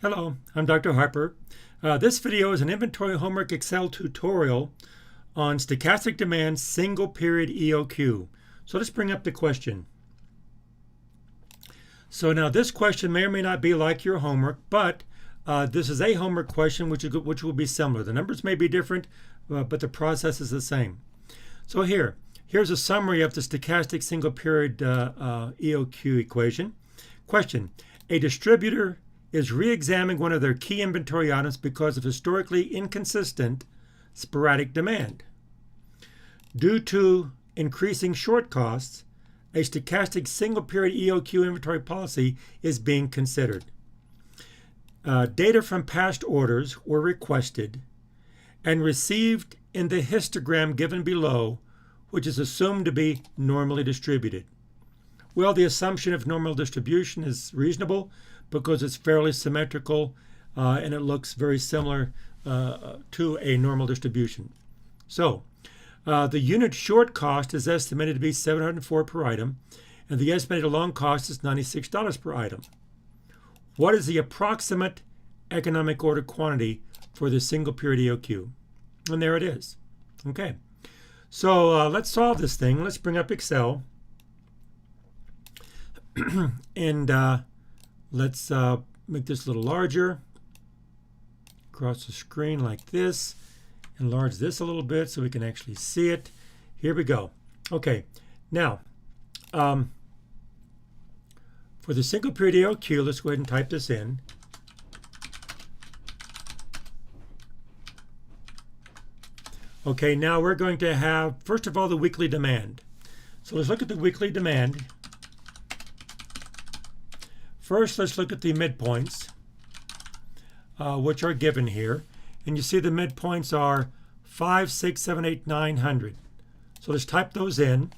Hello, I'm Dr. Harper. This video is an inventory homework Excel tutorial on stochastic demand single period EOQ. So let's bring up the question. So now this question may or may not be like your homework, but this is a homework question which will be similar. The numbers may be different, but the process is the same. So here's a summary of the stochastic single period EOQ equation. Question: a distributor is re-examining one of their key inventory items because of historically inconsistent sporadic demand. Due to increasing short costs, a stochastic single period EOQ inventory policy is being considered. Data from past orders were requested and received in the histogram given below, which is assumed to be normally distributed. Well, the assumption of normal distribution is reasonable because it's fairly symmetrical and it looks very similar to a normal distribution. So the unit short cost is estimated to be $704 per item, and the estimated long cost is $96 per item. What is the approximate economic order quantity for the single period EOQ? And there it is. Okay, so let's solve this thing. Let's bring up Excel. And let's make this a little larger. Across the screen like this. Enlarge this a little bit so we can actually see it. Here we go. Okay, now for the single period EOQ, let's go ahead and type this in. Okay, now we're going to have, first of all, the weekly demand. So let's look at the weekly demand. First, let's look at the midpoints, which are given here. And you see the midpoints are 5, 6, 7, 8, 900. So let's type those in.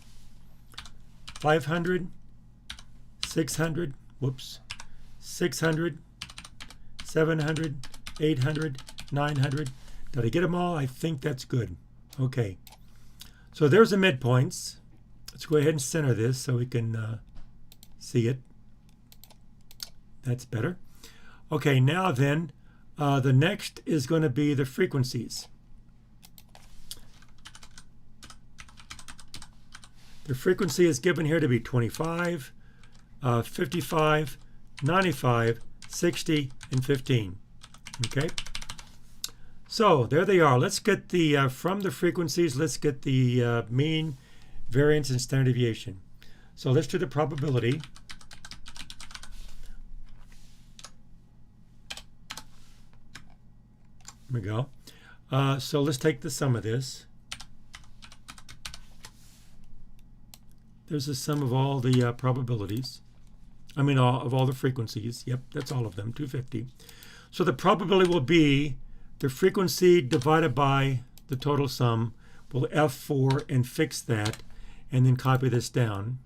500, 600, 600, 700, 800, 900. Did I get them all? I think that's good. Okay. So there's the midpoints. Let's go ahead and center this so we can see it. That's better. Okay, now then, the next is going to be the frequencies. The frequency is given here to be 25, 55, 95, 60, and 15. Okay? So there they are. Let's get the, from the frequencies, let's get the mean, variance, and standard deviation. So let's do the probability. There we go. So let's take the sum of this. There's the sum of all the probabilities. I mean, of all the frequencies. Yep, that's all of them, 250. So the probability will be the frequency divided by the total sum. We'll F4 and fix that, and then copy this down.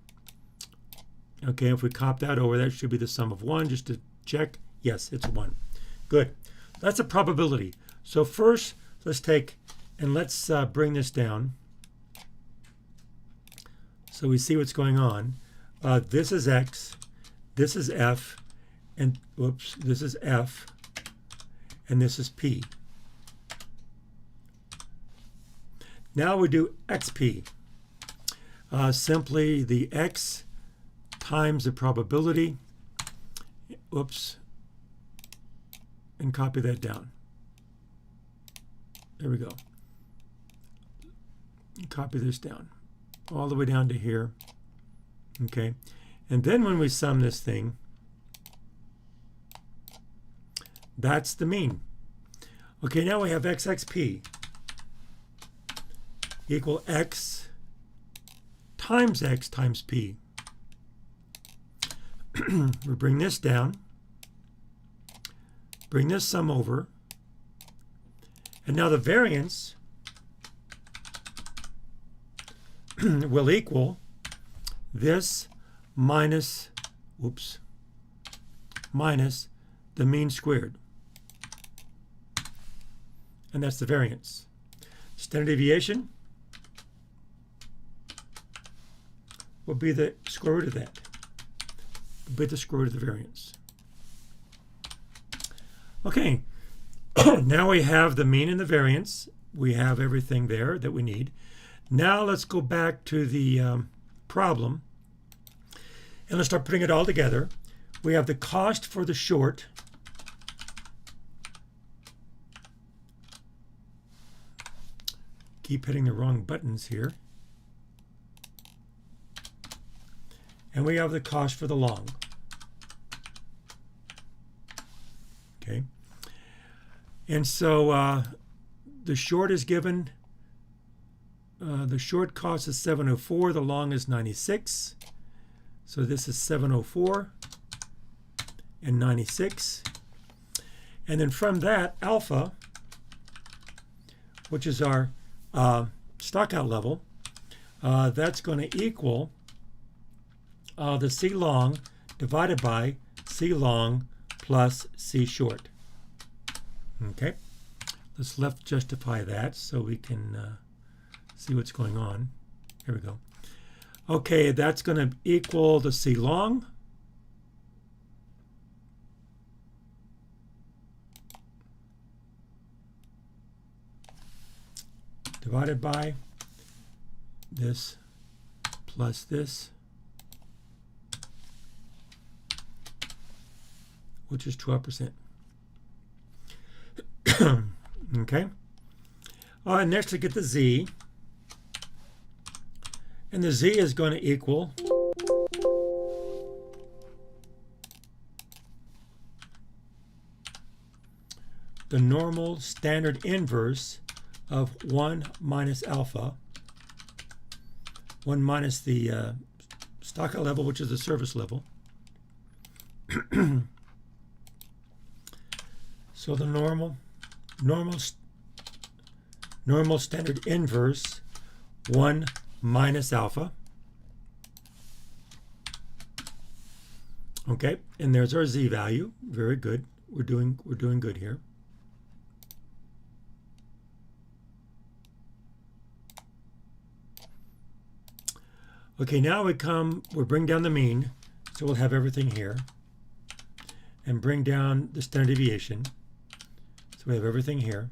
Okay, if we copy that over, that should be the sum of 1, just to check. Yes, it's 1. Good. That's a probability. So first, let's take and let's bring this down so we see what's going on. This is X, this is F, and this is F, and this is P. Now we do XP. Simply the X times the probability. And copy that down. There we go. Copy this down all the way down to here. Okay, and then when we sum this thing, that's the mean. Okay, now we have XXP equal X times P. We bring this down, bring this sum over, and now the variance will equal this minus the mean squared. And that's the variance. Standard deviation will be the square root of that. Will be the square root of the variance. Okay, now we have the mean and the variance. We have everything there that we need. Now let's go back to the problem and let's start putting it all together. We have the cost for the short. Keep hitting the wrong buttons here. And we have the cost for the long. Okay. And so the short is given, the short cost is 704, the long is 96. So this is 704 and 96. And then from that, alpha, which is our stockout level, that's going to equal the C long divided by C long plus C short. Okay, let's left justify that so we can see what's going on. Here we go. Okay, that's going to equal the C long divided by this plus this, which is 12%. Okay. Next we get the Z. And the Z is going to equal the normal standard inverse of 1 minus alpha, 1 minus the stockout level, which is the service level. So the normal standard inverse 1 minus alpha. Okay, and there's our Z value. Very good. We're doing good here. Okay, now we'll bring down the mean, so we'll have everything here, and bring down the standard deviation. So we have everything here.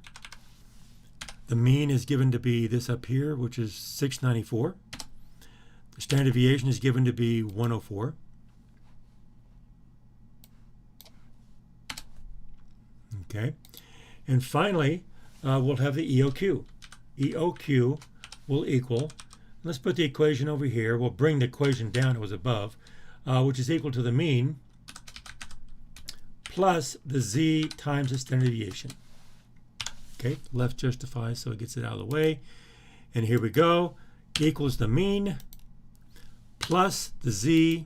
The mean is given to be this up here, which is 694. The standard deviation is given to be 104. Okay, and finally, we'll have the EOQ. EOQ will equal, let's put the equation over here. We'll bring the equation down, it was above, which is equal to the mean plus the Z times the standard deviation. Okay, left justifies, so it gets it out of the way. And here we go, equals the mean plus the Z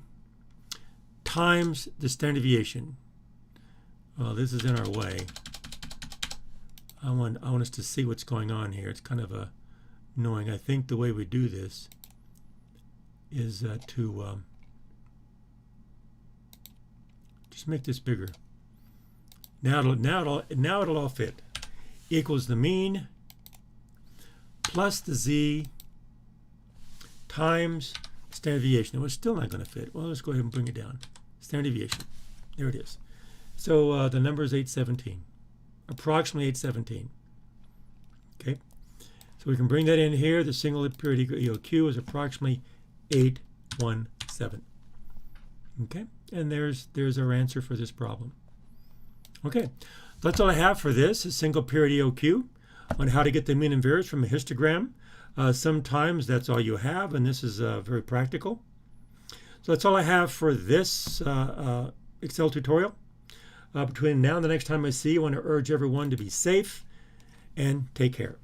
times the standard deviation. Well, this is in our way. I want us to see what's going on here. It's kind of annoying. I think the way we do this is to just make this bigger. Now it'll all fit. Equals the mean plus the Z times standard deviation. It was still not going to fit. Well, let's go ahead and bring it down. Standard deviation. There it is. So the number is 817, approximately 817. Okay, so we can bring that in here. The single period EOQ is approximately 817. Okay, and there's our answer for this problem. Okay, that's all I have for this, a single period EOQ on how to get the mean and variance from a histogram. Sometimes that's all you have, and this is very practical. So that's all I have for this Excel tutorial. Between now and the next time I see you, I want to urge everyone to be safe and take care.